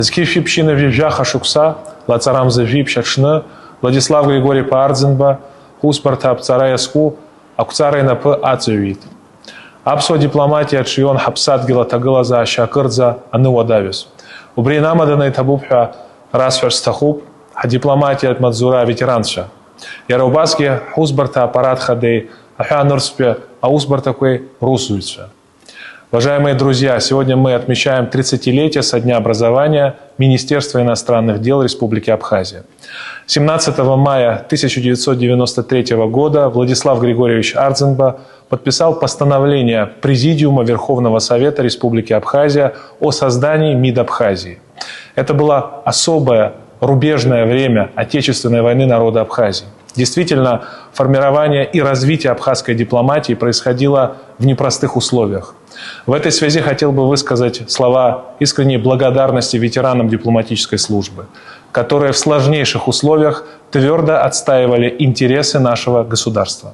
Зкифипщина вивжаха шукса, лацарамза випщачны, Владислав Григорий Паардзенба, Хуспарта Апцараяску, Акцарай на П. Ацевит. Апсо дипломатия чион хапсат гилатагылаза шакырдза ануадавис. Убринамадана и табубха расферстахуб, а дипломатия от Мадзура ветеранша. Яробаски Хусбарта аппарат хадей, ахянурспе, аусбартакой русуется. Уважаемые друзья, сегодня мы отмечаем 30-летие со дня образования Министерства иностранных дел Республики Абхазия. 17 мая 1993 года Владислав Григорьевич Ардзенба подписал постановление Президиума Верховного Совета Республики Абхазия о создании МИД Абхазии. Это было особое рубежное время Отечественной войны народа Абхазии. Действительно, формирование и развитие абхазской дипломатии происходило в непростых условиях. В этой связи хотел бы высказать слова искренней благодарности ветеранам дипломатической службы, которые в сложнейших условиях твердо отстаивали интересы нашего государства.